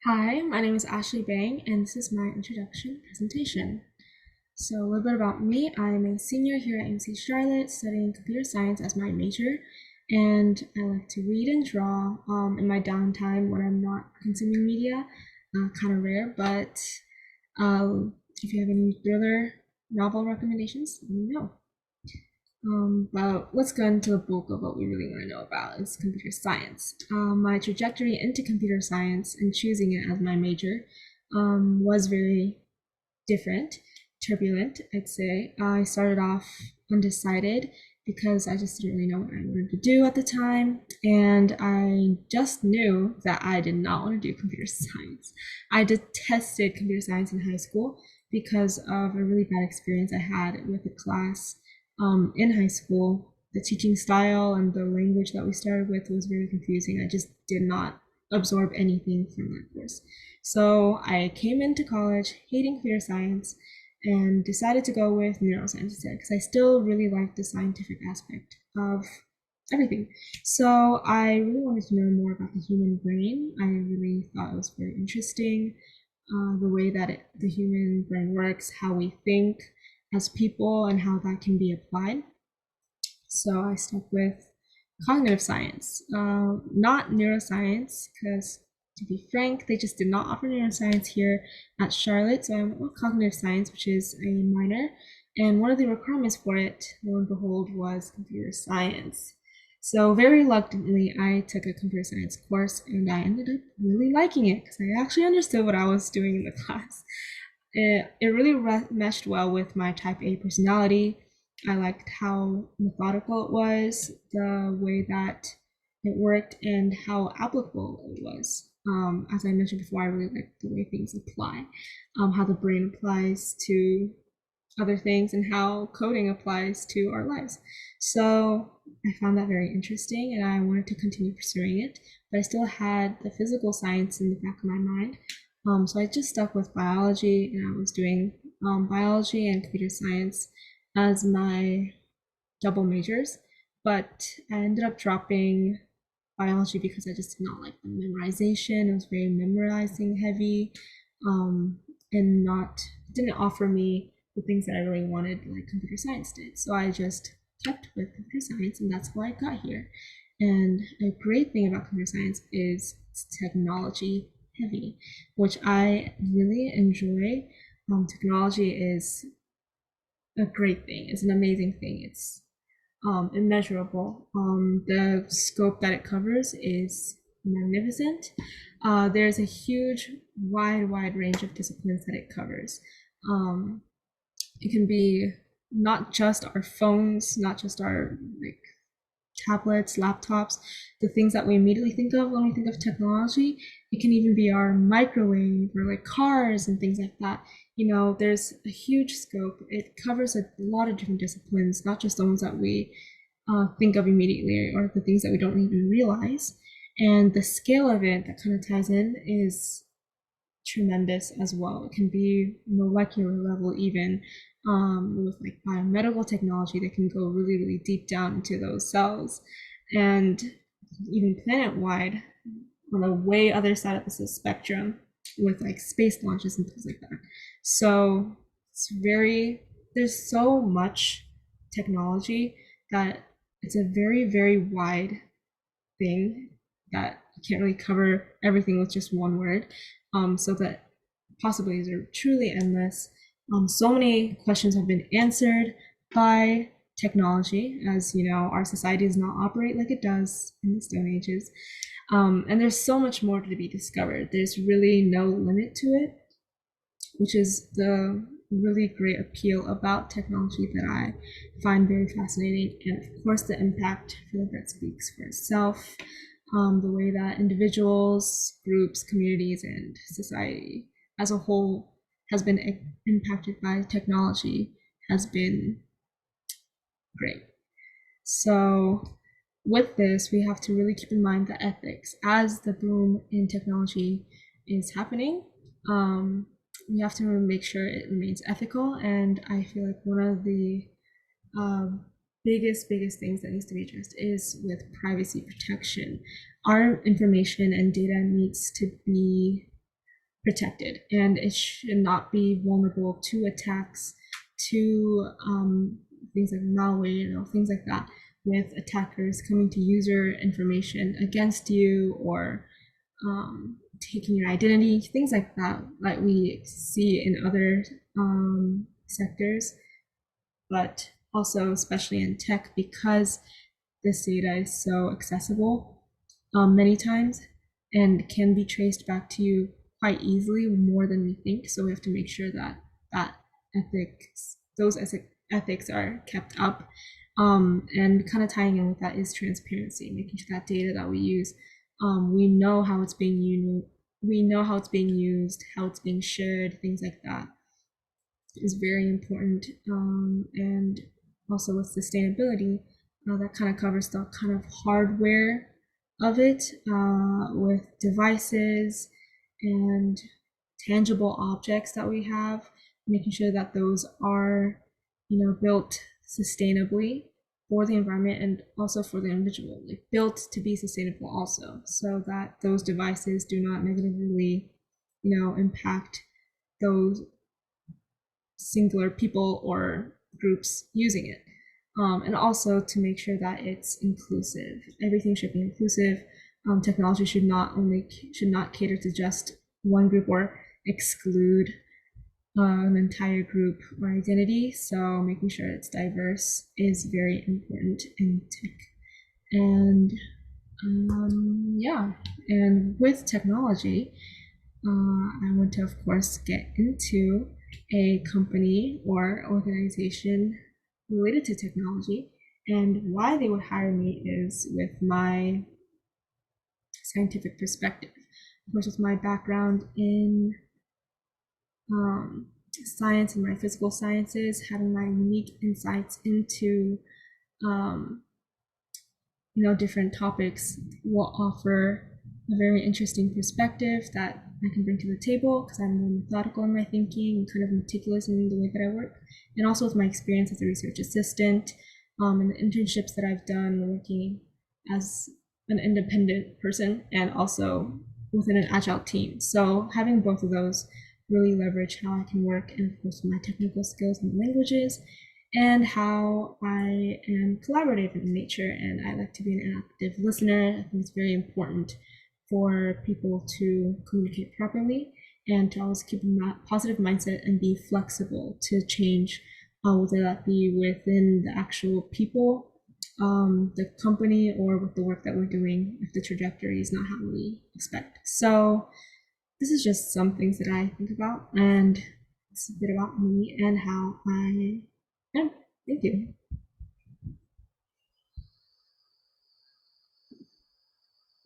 Hi, my name is Ashley Bang, and this is my introduction presentation. So, a little bit about me. I'm a senior here at UC Charlotte studying computer science as my major, and I like to read and draw in my downtime when I'm not consuming media. Kind of rare, but if you have any thriller novel recommendations, let me know. But let's go into the bulk of what we really want to know about is computer science. My trajectory into computer science and choosing it as my major was very different, turbulent, I'd say. I started off undecided because I just didn't really know what I wanted to do at the time. And I just knew that I did not want to do computer science. I detested computer science in high school because of a really bad experience I had with a class in high school. The teaching style and the language that we started with was very confusing. I just did not absorb anything from that course. So I came into college hating computer science and decided to go with neuroscience instead because I still really liked the scientific aspect of everything. So I really wanted to know more about the human brain. I really thought it was very interesting, the way that the human brain works, how we think as people, and how that can be applied. So I stuck with cognitive science, not neuroscience, because to be frank, they just did not offer neuroscience here at Charlotte. So I went with cognitive science, which is a minor. And one of the requirements for it, lo and behold, was computer science. So very reluctantly, I took a computer science course and I ended up really liking it because I actually understood what I was doing in the class. It really meshed well with my type A personality. I liked how methodical it was, the way that it worked, and how applicable it was. As I mentioned before, I really liked the way things apply, how the brain applies to other things, and how coding applies to our lives. So I found that very interesting, and I wanted to continue pursuing it, but I still had the physical science in the back of my mind. So I just stuck with biology, and I was doing biology and computer science as my double majors, but I ended up dropping biology because I just did not like the memorization. It was very memorizing heavy, and not didn't offer me the things that I really wanted, like computer science did. So I just kept with computer science, and that's why I got here. And a great thing about computer science is it's technology heavy, which I really enjoy. Technology is a great thing. It's an amazing thing. It's immeasurable. The scope that it covers is magnificent. There's a huge, wide range of disciplines that it covers. Um, it can be not just our phones, not just our like tablets, laptops, the things that we immediately think of when we think of technology. It can even be our microwave or like cars and things like that. There's a huge scope. It covers a lot of different disciplines, not just the ones that we think of immediately or the things that we don't even realize. And the scale of it that kind of ties in is tremendous as well. It can be molecular level even, with like biomedical technology that can go really deep down into those cells, and even planet wide on the way other side of the spectrum with like space launches and things like that. So there's so much technology that it's a very wide thing that you can't really cover everything with just one word. So that possibilities are truly endless. So many questions have been answered by technology, as you know, our society does not operate like it does in the Stone Ages. And there's so much more to be discovered. There's really no limit to it, which is the really great appeal about technology that I find very fascinating. And of course, the impact, I feel like that speaks for itself. The way that individuals, groups, communities, and society as a whole has been impacted by technology has been great. So, with this, we have to really keep in mind the ethics as the boom in technology is happening. We have to make sure it remains ethical, and I feel like one of the biggest things that needs to be addressed is with privacy protection. Our information and data needs to be protected, and it should not be vulnerable to attacks, to things like malware, things like that, with attackers coming to user information against you, or taking your identity, things like that, like we see in other sectors, but also especially in tech, because this data is so accessible many times and can be traced back to you quite easily, more than we think. So we have to make sure that those ethics are kept up. And kind of tying in with that is transparency, making sure that data that we use, we know how it's being used, how it's being shared, things like that is very important. And also with sustainability, that kind of covers the kind of hardware of it, with devices and tangible objects that we have, making sure that those are, built sustainably for the environment and also for the individual, like built to be sustainable also, so that those devices do not negatively, impact those singular people or groups using it. And also to make sure that it's inclusive. Everything should be inclusive. Technology should not cater to just one group or exclude an entire group or identity. So making sure it's diverse is very important in tech. And yeah, and with technology, I want to, of course, get into a company or organization related to technology. And why they would hire me is with my scientific perspective. Of course, with my background in science and my physical sciences, having my unique insights into different topics will offer a very interesting perspective that I can bring to the table, because I'm more methodical in my thinking and kind of meticulous in the way that I work. And also with my experience as a research assistant, and the internships that I've done working as an independent person and also within an agile team. So having both of those really leverage how I can work, and of course my technical skills and languages, and how I am collaborative in nature, and I like to be an active listener. I think it's very important for people to communicate properly and to always keep a positive mindset and be flexible to change, whether that be within the actual people, the company, or with the work that we're doing if the trajectory is not how we expect. So this is just some things that I think about, and it's a bit about me and how I am. Thank you.